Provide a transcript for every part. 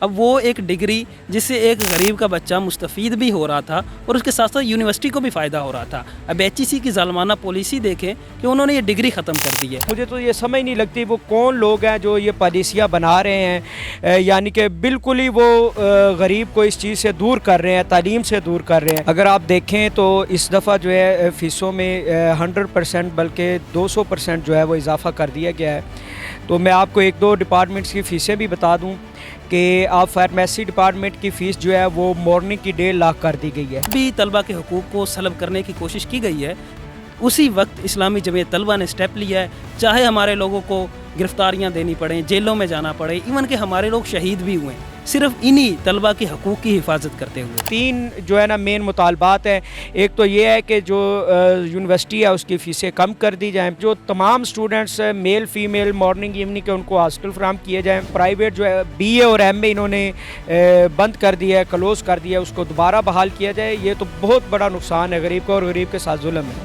اب وہ ایک ڈگری جس سے ایک غریب کا بچہ مستفید بھی ہو رہا تھا اور اس کے ساتھ ساتھ یونیورسٹی کو بھی فائدہ ہو رہا تھا. اب HEC کی ظالمانہ پالیسی دیکھیں کہ انہوں نے یہ ڈگری ختم کر دی ہے. مجھے تو یہ سمجھ نہیں لگتی وہ کون لوگ ہیں جو یہ پالیسیاں بنا رہے ہیں، یعنی کہ بالکل ہی وہ غریب کو اس چیز سے دور کر رہے ہیں، تعلیم سے دور کر رہے ہیں. اگر آپ دیکھیں تو اس دفعہ جو ہے فیسوں میں 100% بلکہ 200% جو ہے وہ اضافہ کر دیا گیا ہے. تو میں آپ کو ایک دو ڈپارٹمنٹس کی فیسیں بھی بتا دوں کہ آپ فارمیسی ڈپارٹمنٹ کی فیس جو ہے وہ مارننگ کی 1.5 لاکھ کر دی گئی ہے. بھی طلبہ کے حقوق کو سلب کرنے کی کوشش کی گئی ہے. اسی وقت اسلامی جمعیت طلبہ نے سٹیپ لیا ہے، چاہے ہمارے لوگوں کو گرفتاریاں دینی پڑیں، جیلوں میں جانا پڑے، ایون کہ ہمارے لوگ شہید بھی ہوئے ہیں صرف انہی طلبہ کے حقوق کی حفاظت کرتے ہوئے. 3 جو ہے نا مین مطالبات ہیں. ایک تو یہ ہے کہ جو یونیورسٹی ہے اس کی فیسیں کم کر دی جائیں، جو تمام students male female morning evening کے ان کو ہاسٹل فراہم کیے جائیں. پرائیویٹ جو ہے BA اور MA انہوں نے بند کر دیا ہے، کلوز کر دیا ہے، اس کو دوبارہ بحال کیا جائے. یہ تو بہت بڑا نقصان ہے غریب کو اور غریب کے ساتھ ظلم ہے.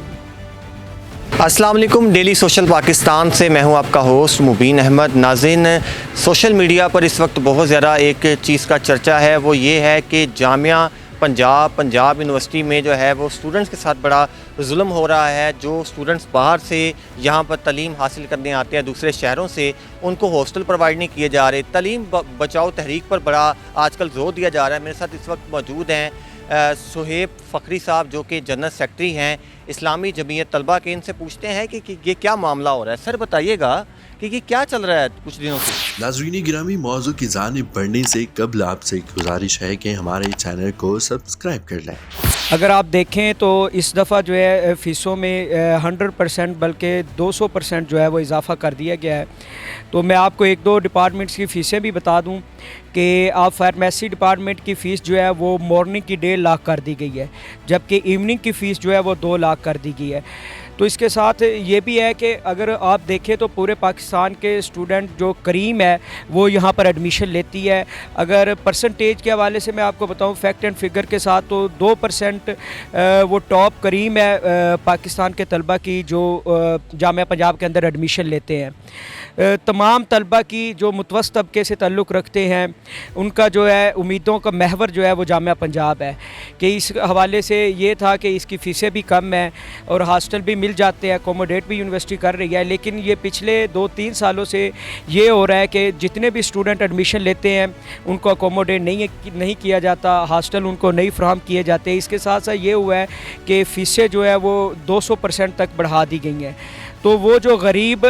السلام علیکم، ڈیلی سوشل پاکستان سے میں ہوں آپ کا ہوسٹ مبین احمد. ناظرین، سوشل میڈیا پر اس وقت بہت زیادہ ایک چیز کا چرچا ہے، وہ یہ ہے کہ جامعہ پنجاب یونیورسٹی میں جو ہے وہ اسٹوڈنٹس کے ساتھ بڑا ظلم ہو رہا ہے. جو اسٹوڈنٹس باہر سے یہاں پر تعلیم حاصل کرنے آتے ہیں دوسرے شہروں سے، ان کو ہاسٹل پرووائڈ نہیں کیے جا رہے. تعلیم بچاؤ تحریک پر بڑا آج کل زور دیا جا رہا ہے. میرے ساتھ اس وقت موجود ہیں صہیب فخری صاحب جو کہ جنرل سیکرٹری ہیں اسلامی جمعیت طلبہ کے. ان سے پوچھتے ہیں کہ یہ کیا معاملہ ہو رہا ہے. سر بتائیے گا کہ یہ کیا چل رہا ہے کچھ دنوں سے. ناظرین گرامی، موضوع کی جانب بڑھنے سے قبل آپ سے گزارش ہے کہ ہمارے چینل کو سبسکرائب کر لیں. اگر آپ دیکھیں تو اس دفعہ جو ہے فیسوں میں 100% بلکہ 200% جو ہے وہ اضافہ کر دیا گیا ہے. تو میں آپ کو ایک دو ڈپارٹمنٹس کی فیسیں بھی بتا دوں کہ آپ فارمیسی ڈپارٹمنٹ کی فیس جو ہے وہ مارننگ کی 1.5 لاکھ کر دی گئی ہے، جبکہ ایوننگ کی فیس جو ہے وہ 2 لاکھ کر دی گئی ہے. تو اس کے ساتھ یہ بھی ہے کہ اگر آپ دیکھیں تو پورے پاکستان کے اسٹوڈنٹ جو کریم ہے وہ یہاں پر ایڈمیشن لیتی ہے. اگر پرسنٹیج کے حوالے سے میں آپ کو بتاؤں فیکٹ اینڈ فگر کے ساتھ، تو 2% وہ ٹاپ کریم ہے پاکستان کے طلبہ کی جو جامعہ پنجاب کے اندر ایڈمیشن لیتے ہیں. تمام طلبہ کی جو متوسط طبقے سے تعلق رکھتے ہیں ان کا جو ہے امیدوں کا محور جو ہے وہ جامعہ پنجاب ہے. کہ اس حوالے سے یہ تھا کہ اس کی فیسیں بھی کم ہیں اور ہاسٹل بھی مل جاتے ہیں، اکوموڈیٹ بھی یونیورسٹی کر رہی ہے. لیکن یہ پچھلے 2-3 سالوں سے یہ ہو رہا ہے کہ جتنے بھی اسٹوڈنٹ ایڈمیشن لیتے ہیں ان کو اکوموڈیٹ نہیں کیا جاتا، ہاسٹل ان کو نہیں فراہم کیے جاتے. اس کے ساتھ ساتھ یہ ہوا ہے کہ فیسیں جو ہے وہ 200% تک بڑھا دی گئی ہیں. تو وہ جو غریب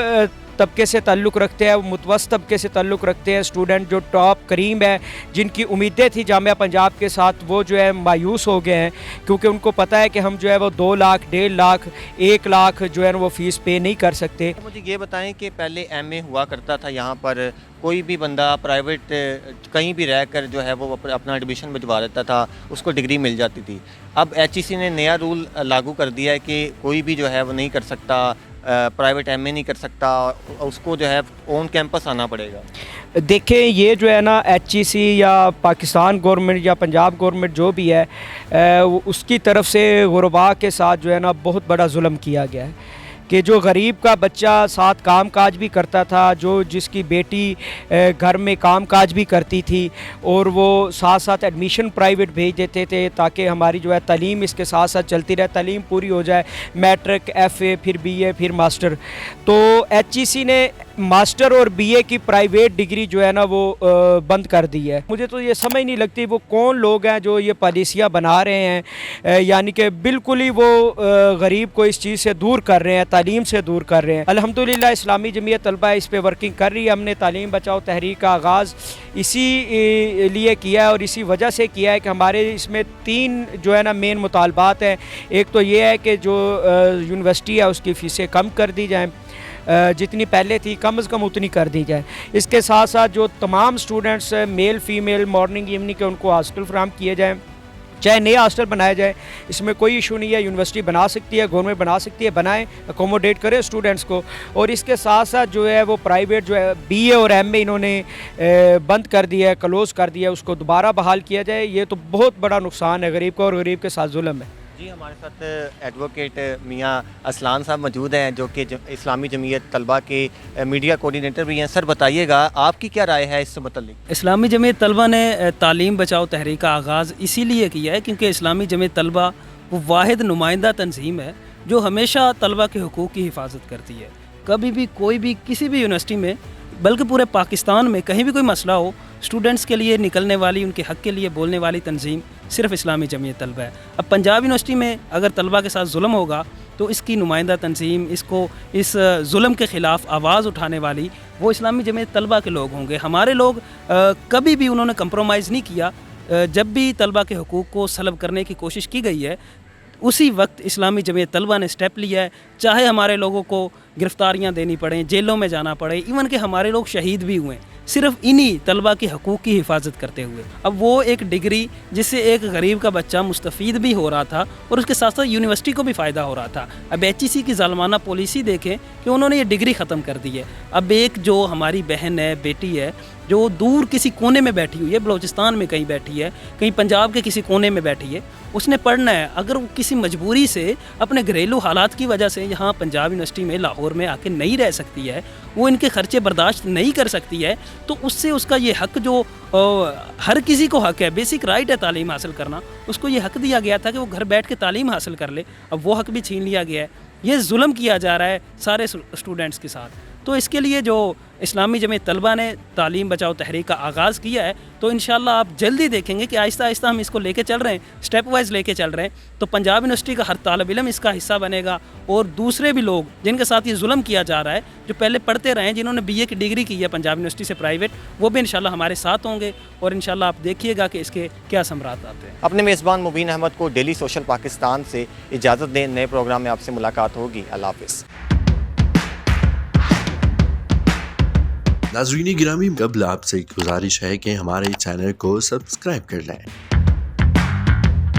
طبقے سے تعلق رکھتے ہیں، وہ متوسط طبقے سے تعلق رکھتے ہیں اسٹوڈنٹ جو ٹاپ کریم ہے، جن کی امیدیں تھی جامعہ پنجاب کے ساتھ، وہ جو ہے مایوس ہو گئے ہیں. کیونکہ ان کو پتہ ہے کہ ہم جو ہے وہ 2 لاکھ 1.5 لاکھ 1 لاکھ جو ہے وہ فیس پے نہیں کر سکتے. مجھے یہ بتائیں کہ پہلے MA ہوا کرتا تھا یہاں پر، کوئی بھی بندہ پرائیویٹ کہیں بھی رہ کر جو ہے وہ اپنا ایڈمیشن بھجوا دیتا تھا، اس کو ڈگری مل جاتی تھی. اب HEC نے نیا رول لاگو کر دیا ہے کہ کوئی بھی جو ہے وہ نہیں کر سکتا، پرائیویٹ MA نہیں کر سکتا، اس کو جو ہے اون کیمپس آنا پڑے گا. دیکھیں یہ جو ہے نا HEC یا پاکستان گورنمنٹ یا پنجاب گورنمنٹ جو بھی ہے اس کی طرف سے غرباء کے ساتھ جو ہے نا بہت بڑا ظلم کیا گیا ہے. کہ جو غریب کا بچہ ساتھ کام کاج بھی کرتا تھا، جس کی بیٹی گھر میں کام کاج بھی کرتی تھی اور وہ ساتھ ساتھ ایڈمیشن پرائیویٹ بھیج دیتے تھے تاکہ ہماری جو ہے تعلیم اس کے ساتھ ساتھ چلتی رہے، تعلیم پوری ہو جائے، میٹرک FA پھر BA پھر ماسٹر. تو HEC نے ماسٹر اور BA کی پرائیویٹ ڈگری جو ہے نا وہ بند کر دی ہے. مجھے تو یہ سمجھ نہیں لگتی وہ کون لوگ ہیں جو یہ پالیسیاں بنا رہے ہیں، یعنی کہ بالکل ہی وہ غریب کو اس چیز سے دور کر رہے ہیں، تعلیم سے دور کر رہے ہیں. الحمدللہ اسلامی جمعیت طلبہ اس پہ ورکنگ کر رہی ہے. ہم نے تعلیم بچاؤ تحریک کا آغاز اسی لیے کیا ہے اور اسی وجہ سے کیا ہے کہ ہمارے اس میں 3 جو ہے نا مین مطالبات ہیں. ایک تو یہ ہے کہ جو یونیورسٹی ہے اس کی فیسیں کم کر دی جائیں، جتنی پہلے تھی کم از کم اتنی کر دی جائے. اس کے ساتھ ساتھ جو تمام students male female morning evening کے ان کو ہاسٹل فراہم کیے جائیں، چاہے نئے ہاسٹل بنائے جائے، اس میں کوئی ایشو نہیں ہے. یونیورسٹی بنا سکتی ہے، گورنمنٹ بنا سکتی ہے، بنائیں، اکوموڈیٹ کرے اسٹوڈنٹس کو. اور اس کے ساتھ ساتھ جو ہے وہ پرائیویٹ جو ہے BA اور MA انہوں نے بند کر دیا ہے، کلوز کر دیا ہے، اس کو دوبارہ بحال کیا جائے. یہ تو بہت بڑا نقصان ہے غریب کو اور غریب کے ساتھ ظلم ہے. جی ہمارے ساتھ ایڈوکیٹ میاں اسلان صاحب موجود ہیں جو کہ اسلامی جمعیت طلبہ کے میڈیا کوارڈینیٹر بھی ہیں. سر بتائیے گا آپ کی کیا رائے ہے اس سے متعلق؟ اسلامی جمعیت طلبہ نے تعلیم بچاؤ تحریک کا آغاز اسی لیے کیا ہے کیونکہ اسلامی جمعیت طلبہ وہ واحد نمائندہ تنظیم ہے جو ہمیشہ طلبہ کے حقوق کی حفاظت کرتی ہے. کبھی بھی کوئی بھی کسی بھی یونیورسٹی میں بلکہ پورے پاکستان میں کہیں بھی کوئی مسئلہ ہو اسٹوڈنٹس کے لیے نکلنے والی ان کے حق کے لیے بولنے والی تنظیم صرف اسلامی جمعیت طلبہ ہے. اب پنجاب یونیورسٹی میں اگر طلبہ کے ساتھ ظلم ہوگا تو اس کی نمائندہ تنظیم اس ظلم کے خلاف آواز اٹھانے والی وہ اسلامی جمعیت طلبہ کے لوگ ہوں گے. ہمارے لوگ کبھی بھی انہوں نے کمپرومائز نہیں کیا. جب بھی طلبہ کے حقوق کو سلب کرنے کی کوشش کی گئی ہے اسی وقت اسلامی جمعیت طلبہ نے سٹیپ لیا ہے. چاہے ہمارے لوگوں کو گرفتاریاں دینی پڑیں، جیلوں میں جانا پڑے، ایون کہ ہمارے لوگ شہید بھی ہوئے صرف انہی طلبہ کے حقوق کی حفاظت کرتے ہوئے. اب وہ ایک ڈگری جس سے ایک غریب کا بچہ مستفید بھی ہو رہا تھا اور اس کے ساتھ ساتھ یونیورسٹی کو بھی فائدہ ہو رہا تھا. اب HEC کی ظالمانہ پالیسی دیکھیں کہ انہوں نے یہ ڈگری ختم کر دی ہے. اب ایک جو ہماری بہن ہے، بیٹی ہے، جو دور کسی کونے میں بیٹھی ہوئی ہے، بلوچستان میں کہیں بیٹھی ہے، کہیں پنجاب کے کسی کونے میں بیٹھی ہے، اس نے پڑھنا ہے. اگر وہ کسی مجبوری سے اپنے گھریلو حالات کی وجہ سے یہاں پنجاب یونیورسٹی میں لاہور میں آ کے نہیں رہ سکتی ہے، وہ ان کے خرچے برداشت نہیں کر سکتی ہے، تو اس سے اس کا یہ حق جو ہر کسی کو حق ہے، بیسک رائٹ ہے تعلیم حاصل کرنا، اس کو یہ حق دیا گیا تھا کہ وہ گھر بیٹھ کے تعلیم حاصل کر لے. اب وہ حق بھی چھین لیا گیا ہے. یہ ظلم کیا جا رہا ہے سارے اسٹوڈنٹس کے ساتھ. تو اس کے لیے جو اسلامی جمعیت طلبہ نے تعلیم بچاؤ تحریک کا آغاز کیا ہے تو انشاءاللہ آپ جلدی دیکھیں گے کہ آہستہ آہستہ ہم اس کو لے کے چل رہے ہیں، اسٹیپ وائز لے کے چل رہے ہیں. تو پنجاب یونیورسٹی کا ہر طالب علم اس کا حصہ بنے گا اور دوسرے بھی لوگ جن کے ساتھ یہ ظلم کیا جا رہا ہے، جو پہلے پڑھتے رہے ہیں، جنہوں نے BA کی ڈگری کی ہے پنجاب یونیورسٹی سے پرائیویٹ، وہ بھی انشاءاللہ ہمارے ساتھ ہوں گے اور انشاءاللہ آپ دیکھیے گا کہ اس کے کیا ثمرات آتے ہیں. اپنے میزبان مبین احمد کو ڈیلی سوشل پاکستان سے اجازت دیں. نئے پروگرام میں آپ سے ملاقات ہوگی. اللہ حافظ. ناظرین گرامی قبل آپ سے گزارش ہے کہ ہمارے چینل کو سبسکرائب کر لیں.